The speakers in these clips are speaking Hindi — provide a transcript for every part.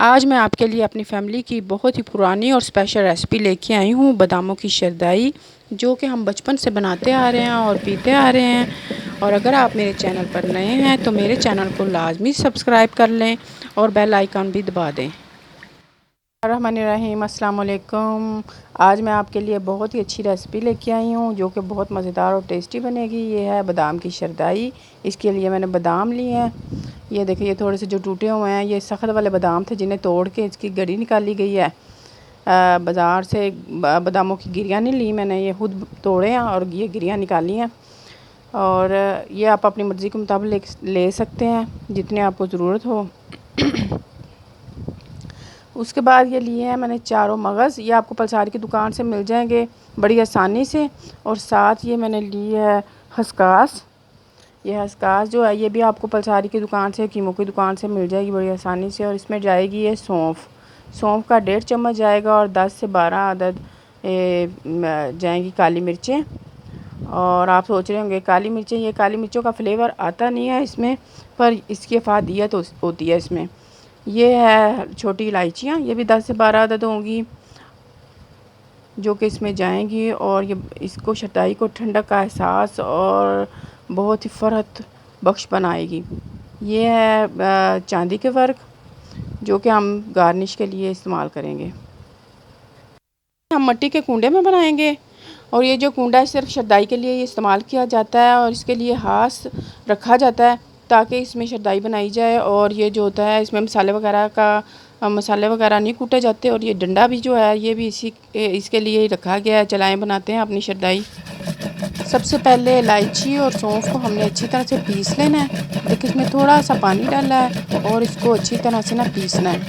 आज मैं आपके लिए अपनी फैमिली की बहुत ही पुरानी और स्पेशल रेसिपी लेके आई हूँ, बादामों की शरदाई, जो कि हम बचपन से बनाते आ रहे हैं और पीते आ रहे हैं। और अगर आप मेरे चैनल पर नए हैं तो मेरे चैनल को लाजमी सब्सक्राइब कर लें और बेल आइकन भी दबा दें। रहमानिर्रहीम, अस्सलाम वालेकुम। आज मैं आपके लिए बहुत ही अच्छी रेसिपी लेके आई हूँ जो कि बहुत मज़ेदार और टेस्टी बनेगी। ये है बादाम की शरदाई। इसके लिए मैंने बादाम लिए हैं। ये देखिए, ये थोड़े से जो टूटे हुए हैं, ये सख्त वाले बादाम थे जिन्हें तोड़ के इसकी गरी निकाली गई है। बाज़ार से बादामों की गिरियाँ नहीं ली मैंने, ये खुद तोड़े हैं और ये गिरियाँ निकाली हैं। और ये आप अपनी मर्ज़ी के मुताबिक ले सकते हैं जितने आपको ज़रूरत हो। उसके बाद ये लिए हैं मैंने चारों मगज़। ये आपको पलसारी की दुकान से मिल जाएंगे बड़ी आसानी से। और साथ ये मैंने ली है खसकास। ये खसकास जो है ये भी आपको पलसारी की दुकान से, कीमों की दुकान से मिल जाएगी बड़ी आसानी से। और इसमें जाएगी ये सौंफ। सौंफ का 1.5 चम्मच जाएगा और 10 से 12 अदद जाएंगी काली मिर्चें। और आप सोच रहे होंगे काली मिर्चें, ये काली मिर्चों का फ्लेवर आता नहीं है इसमें, पर इसकी अफादियत होती है इसमें। ये है छोटी इलायचियाँ, ये भी 10 से 12 अदद होंगी जो कि इसमें जाएंगी। और ये इसको शरदाई को ठंडक का एहसास और बहुत ही फ़रहत बख्श बनाएगी। ये है चांदी के वर्क जो कि हम गार्निश के लिए इस्तेमाल करेंगे। हम मिट्टी के कूंडे में बनाएंगे। और ये जो कूंडा है सिर्फ शरदाई के लिए ये इस्तेमाल किया जाता है और इसके लिए हाथ रखा जाता है ताकि इसमें शरदाई बनाई जाए। और ये जो होता है इसमें मसाले वगैरह नहीं कूटे जाते। और ये डंडा भी जो है ये भी इसके लिए ही रखा गया है। चलाएं बनाते हैं अपनी शरदाई। सबसे पहले इलायची और सौंफ को हमने अच्छी तरह से पीस लेना है। देखिए, इसमें थोड़ा सा पानी डाला है और इसको अच्छी तरह से ना पीसना है।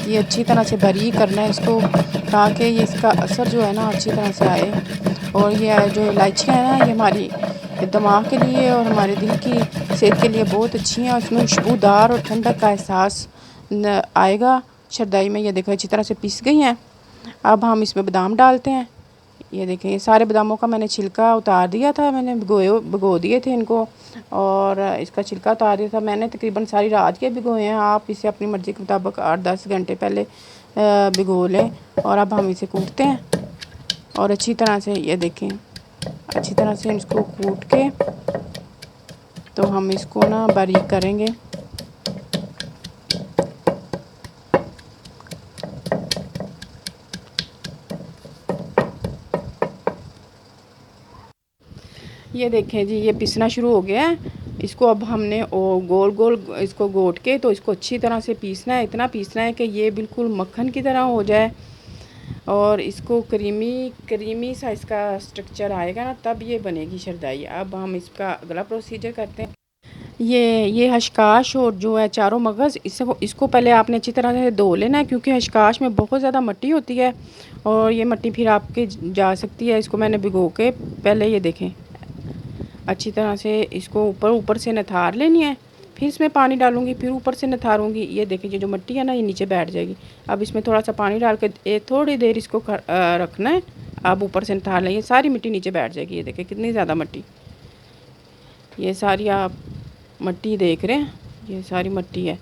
ये अच्छी तरह से बारीक करना है इसको ताकि ये इसका असर जो है ना अच्छी तरह से आए। और ये जो इलायचियाँ हैं ना, ये हमारी दिमाग के लिए और हमारे दिल की सेहत के लिए बहुत अच्छी हैं। और इसमें खुशबूदार और ठंडक का एहसास आएगा शरदाई में। ये देखो अच्छी तरह से पीस गई हैं। अब हम इसमें बादाम डालते हैं। ये देखें, ये सारे बादामों का मैंने छिलका उतार दिया था, मैंने भिगो दिए थे इनको। और इसका छिलका उतार दिया था मैंने, तकरीबन सारी रात के भिगोए हैं। आप इसे अपनी मर्ज़ी के मुताबिक 8-10 घंटे पहले भिगो लें। और अब हम इसे कूटते हैं और अच्छी तरह से, ये देखें, अच्छी तरह से इसको कूट के तो हम इसको ना बारीक करेंगे। ये देखें जी, ये पिसना शुरू हो गया है। इसको अब हमने गोल गोल इसको घोट के तो इसको अच्छी तरह से पीसना है। इतना पीसना है कि ये बिल्कुल मक्खन की तरह हो जाए और इसको क्रीमी सा इसका स्ट्रक्चर आएगा ना, तब ये बनेगी शरदाई। अब हम इसका अगला प्रोसीजर करते हैं। ये हशकाश और जो है चारों मगज़, इसको पहले आपने अच्छी तरह से धो लेना है क्योंकि हशकाश में बहुत ज़्यादा मिट्टी होती है और ये मिट्टी फिर आपके जा सकती है। इसको मैंने भिगो के पहले, ये देखें, अच्छी तरह से इसको ऊपर से नथार लेनी है। फिर इसमें पानी डालूंगी, फिर ऊपर से नथारूंगी। ये देखिए, जो मिट्टी है ना ये नीचे बैठ जाएगी। अब इसमें थोड़ा सा पानी डाल के थोड़ी देर इसको रखना है। अब ऊपर से नथार लें, ये सारी मिट्टी नीचे बैठ जाएगी। ये देखिए कितनी ज़्यादा मिट्टी, ये सारी आप मिट्टी देख रहे हैं, ये सारी मिट्टी है।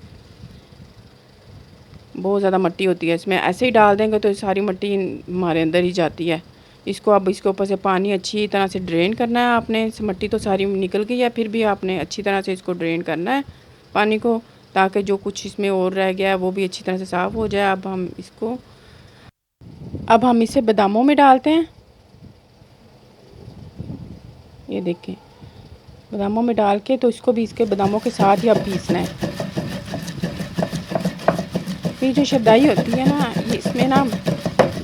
बहुत ज़्यादा मिट्टी होती है इसमें, ऐसे ही डाल देंगे तो सारी मिट्टी हमारे अंदर ही जाती है। इसको अब इसके ऊपर से पानी अच्छी तरह से ड्रेन करना है आपने। मिट्टी तो सारी निकल गई है, फिर भी आपने अच्छी तरह से इसको ड्रेन करना है पानी को, ताकि जो कुछ इसमें और रह गया है वो भी अच्छी तरह से साफ़ हो जाए। अब हम इसे बादामों में डालते हैं। ये देखें, बादामों में डाल के तो इसको भी इसके बादामों के साथ ही अब पीसना है। ये जो शरदाई होती है ना, ये इसमें ना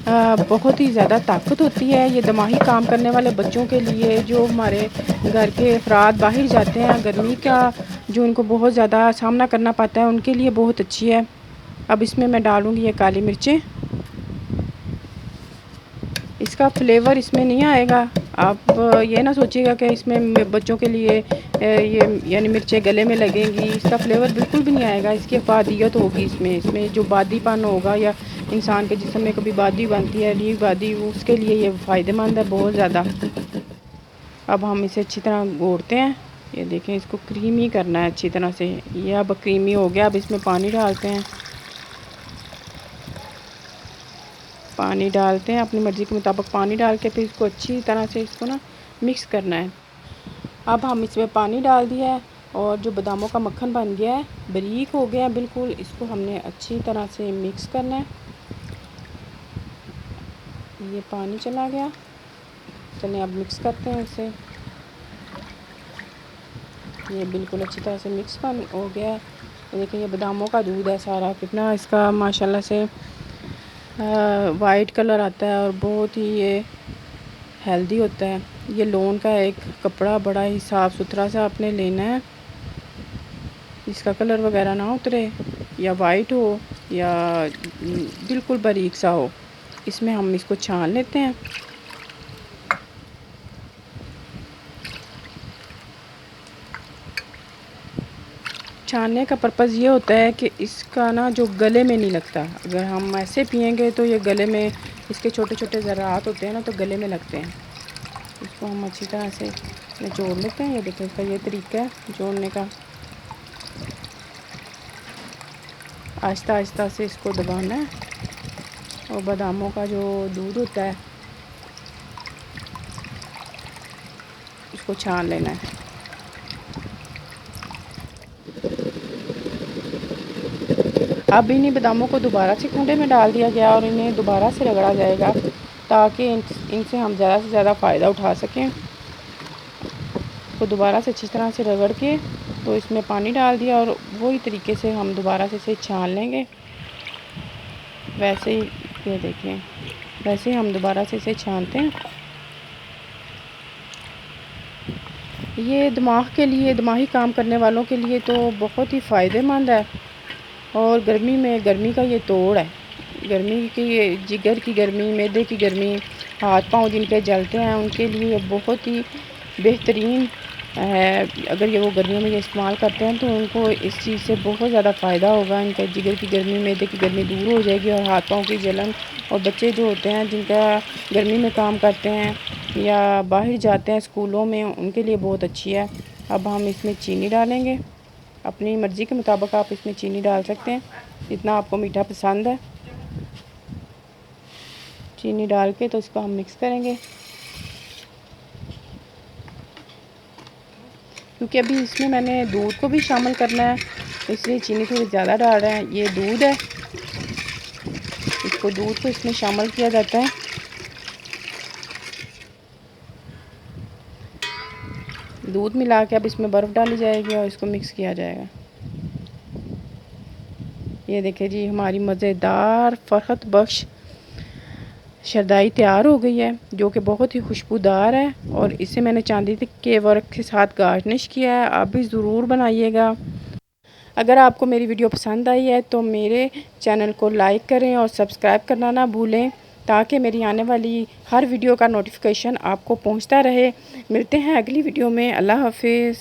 बहुत ही ज़्यादा ताकत होती है। ये दिमागी काम करने वाले बच्चों के लिए, जो हमारे घर के अफराद बाहर जाते हैं, गर्मी का जो उनको बहुत ज़्यादा सामना करना पड़ता है, उनके लिए बहुत अच्छी है। अब इसमें मैं डालूँगी ये काली मिर्चें। इसका फ्लेवर इसमें नहीं आएगा। आप ये ना सोचिएगा कि इसमें बच्चों के लिए ये यानी मिर्चें गले में लगेंगी, इसका फ्लेवर बिल्कुल भी नहीं आएगा। इसकी अफादियत होगी इसमें जो बादीपन होगा, या इंसान के जिस्म में कभी बादी बनती है, रीढ़ बादी, उसके लिए ये फ़ायदेमंद है बहुत ज़्यादा। अब हम इसे अच्छी तरह घोटते हैं ये देखें, इसको क्रीमी करना है अच्छी तरह से। ये अब क्रीमी हो गया। अब इसमें पानी डालते हैं। पानी डालते हैं अपनी मर्ज़ी के मुताबिक पानी डाल के फिर इसको अच्छी तरह से इसको ना मिक्स करना है। अब हम इसमें पानी डाल दिया है और जो बादामों का मक्खन बन गया है, बारीक हो गया है बिल्कुल, इसको हमने अच्छी तरह से मिक्स करना है। ये पानी चला गया। चलिए अब मिक्स करते हैं इसे। ये बिल्कुल अच्छी तरह से मिक्स हो गया है। देखिए ये बादामों का दूध है सारा, कितना इसका माशाल्लाह से वाइट कलर आता है और बहुत ही ये हेल्दी होता है। ये लोन का एक कपड़ा बड़ा ही साफ़ सुथरा सा आपने लेना है, इसका कलर वगैरह ना उतरे, या वाइट हो या बिल्कुल बारीक सा हो। इसमें हम इसको छान लेते हैं। छानने का पर्पज़ ये होता है कि इसका ना जो गले में नहीं लगता। अगर हम ऐसे पिएंगे तो ये गले में, इसके छोटे छोटे ज़रात होते हैं ना, तो गले में लगते हैं। इसको हम अच्छी तरह से निचोड़ लेते हैं। ये देखो इसका ये तरीका है निचोड़ने का। आहिस्ता आहिस्ता से इसको दबाना है और बादामों का जो दूध होता है इसको छान लेना है। अब इन्हीं बादामों को दोबारा से कुंडे में डाल दिया गया और इन्हें दोबारा से रगड़ा जाएगा ताकि इनसे हम ज़्यादा से ज़्यादा फ़ायदा उठा सकें। तो दोबारा से अच्छी तरह से रगड़ के तो इसमें पानी डाल दिया और वही तरीके से हम दोबारा से इसे छान लेंगे। वैसे ही ये देखें, वैसे ही हम दोबारा से इसे छानते हैं। ये दिमाग के लिए, दिमागी काम करने वालों के लिए तो बहुत ही फ़ायदेमंद है। और गर्मी में, गर्मी का ये तोड़ है। गर्मी की, ये जिगर की गर्मी, मैदे की गर्मी, हाथ पाँव जिनके जलते हैं उनके लिए बहुत ही बेहतरीन है। अगर ये वो गर्मियों में ये इस्तेमाल करते हैं तो उनको इस चीज़ से बहुत ज़्यादा फ़ायदा होगा। इनका जिगर की गर्मी, मैदे की गर्मी दूर हो जाएगी और हाथ पाँव की जलन। और बच्चे जो होते हैं जिनका गर्मी में काम करते हैं या बाहर जाते हैं स्कूलों में, उनके लिए बहुत अच्छी है। अब हम इसमें चीनी डालेंगे। अपनी मर्ज़ी के मुताबिक आप इसमें चीनी डाल सकते हैं, जितना आपको मीठा पसंद है। चीनी डाल के तो इसको हम मिक्स करेंगे, क्योंकि अभी इसमें मैंने दूध को भी शामिल करना है, इसलिए चीनी थोड़ी ज़्यादा डाल रहे हैं। ये दूध है, इसको दूध को इसमें शामिल किया जाता है। दूध मिला के अब इसमें बर्फ़ डाली जाएगी और इसको मिक्स किया जाएगा। ये देखिए जी, हमारी मज़ेदार फ़रहत बख्श शरदाई तैयार हो गई है, जो कि बहुत ही खुशबूदार है। और इसे मैंने चांदी के वर्क के साथ गार्निश किया है। आप भी ज़रूर बनाइएगा। अगर आपको मेरी वीडियो पसंद आई है तो मेरे चैनल को लाइक करें और सब्सक्राइब करना ना भूलें, ताकि मेरी आने वाली हर वीडियो का नोटिफिकेशन आपको पहुंचता रहे। मिलते हैं अगली वीडियो में। अल्लाह हाफिज़।